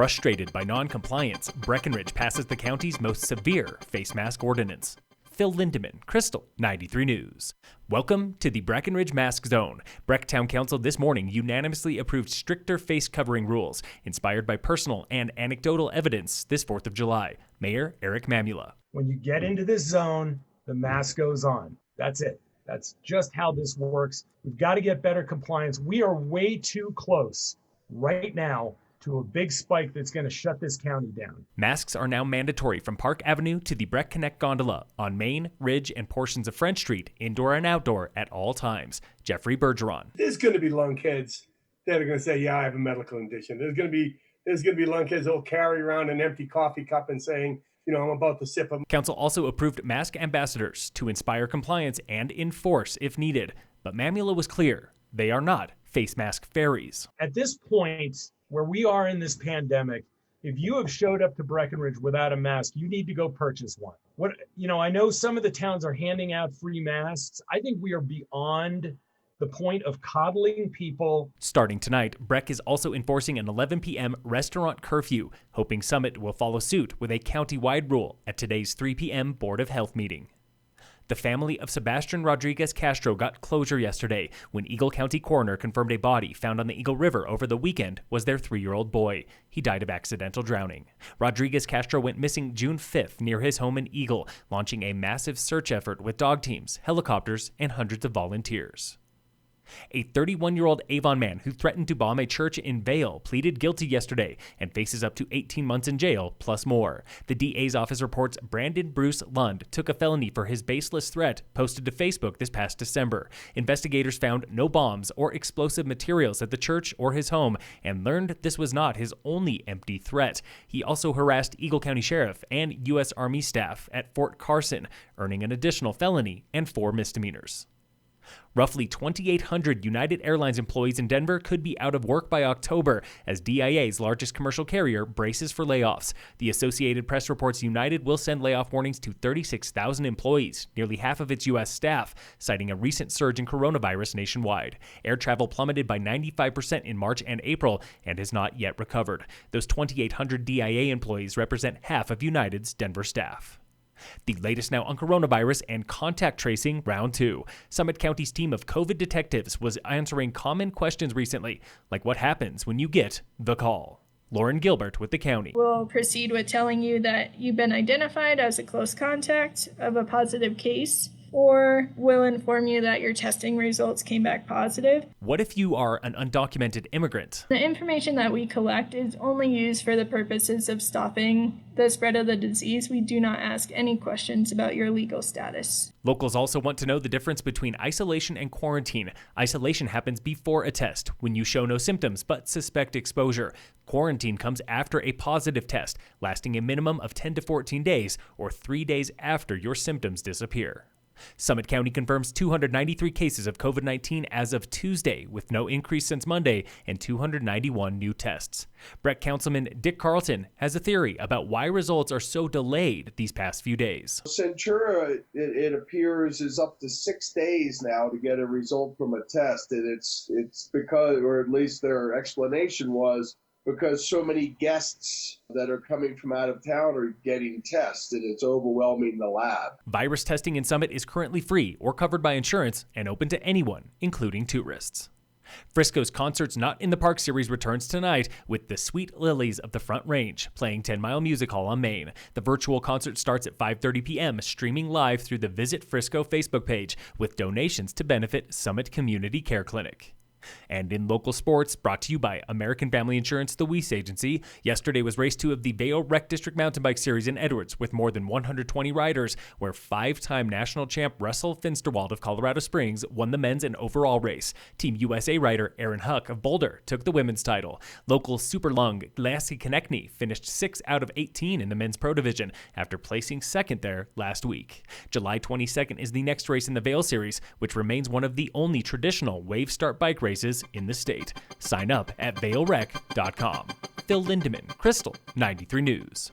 Frustrated by non-compliance, Breckenridge passes the county's most severe face mask ordinance. Phil Lindeman, Krystal, 93 News. Welcome to the Breckenridge Mask Zone. Breck Town Council this morning unanimously approved stricter face covering rules, inspired by personal and anecdotal evidence this 4th of July. Mayor Eric Mamula. When you get into this zone, the mask goes on. That's it. That's just how this works. We've got to get better compliance. We are way too close right now to a big spike that's going to shut this county down. Masks are now mandatory from Park Avenue to the Breck Connect gondola on Main, Ridge, and portions of French Street, indoor and outdoor, at all times. Jeffrey Bergeron. There's going to be lung kids that are going to say, yeah, I have a medical condition. There's going to be lung kids that will carry around an empty coffee cup and saying, you know, I'm about to sip them. Council also approved mask ambassadors to inspire compliance and enforce if needed. But Mamula was clear, they are not face mask fairies. At this point, where we are in this pandemic, if you have showed up to Breckenridge without a mask, you need to go purchase one. I know some of the towns are handing out free masks. I think we are beyond the point of coddling people. Starting tonight, Breck is also enforcing an 11 p.m. restaurant curfew, hoping Summit will follow suit with a county-wide rule at today's 3 p.m. Board of Health meeting. The family of Sebastian Rodriguez Castro got closure yesterday when Eagle County Coroner confirmed a body found on the Eagle River over the weekend was their 3-year-old boy. He died of accidental drowning. Rodriguez Castro went missing June 5th near his home in Eagle, launching a massive search effort with dog teams, helicopters, and hundreds of volunteers. A 31-year-old Avon man who threatened to bomb a church in Vail pleaded guilty yesterday and faces up to 18 months in jail plus more. The DA's office reports Brandon Bruce Lund took a felony for his baseless threat posted to Facebook this past December. Investigators found no bombs or explosive materials at the church or his home and learned this was not his only empty threat. He also harassed Eagle County Sheriff and U.S. Army staff at Fort Carson, earning an additional felony and 4 misdemeanors. Roughly 2,800 United Airlines employees in Denver could be out of work by October as DIA's largest commercial carrier braces for layoffs. The Associated Press reports United will send layoff warnings to 36,000 employees, nearly half of its U.S. staff, citing a recent surge in coronavirus nationwide. Air travel plummeted by 95% in March and April and has not yet recovered. Those 2,800 DIA employees represent half of United's Denver staff. The latest now on coronavirus and contact tracing round 2. Summit County's team of COVID detectives was answering common questions recently, like what happens when you get the call. Lauren Gilbert with the county. We'll proceed with telling you that you've been identified as a close contact of a positive case, or we'll inform you that your testing results came back positive. What if you are an undocumented immigrant? The information that we collect is only used for the purposes of stopping the spread of the disease. We do not ask any questions about your legal status. Locals also want to know the difference between isolation and quarantine. Isolation happens before a test, when you show no symptoms but suspect exposure. Quarantine comes after a positive test, lasting a minimum of 10 to 14 days, or 3 days after your symptoms disappear. Summit County confirms 293 cases of COVID-19 as of Tuesday, with no increase since Monday and 291 new tests. Breck Councilman Dick Carlton has a theory about why results are so delayed these past few days. Centura, it appears, is up to 6 days now to get a result from a test, and it's because, or at least their explanation was, because so many guests that are coming from out of town are getting tested. It's overwhelming the lab. Virus testing in Summit is currently free or covered by insurance and open to anyone, including tourists. Frisco's Concerts Not in the Park series returns tonight with the Sweet Lillies of the Front Range, playing 10 Mile Music Hall on Main. The virtual concert starts at 5:30 p.m., streaming live through the Visit Frisco Facebook page, with donations to benefit Summit Community Care Clinic. And in local sports, brought to you by American Family Insurance, the Weiss Agency, yesterday was race 2 of the Vail Rec District Mountain Bike Series in Edwards with more than 120 riders, where 5-time national champ Russell Finsterwald of Colorado Springs won the men's and overall race. Team USA rider Erin Huck of Boulder took the women's title. Local Superlung Lassie Konechny finished 6 out of 18 in the men's pro division after placing second there last week. July 22nd is the next race in the Vail Series, which remains one of the only traditional wave start bike races in the state. Sign up at vailrec.com. Phil Lindeman, Krystal, 93 News.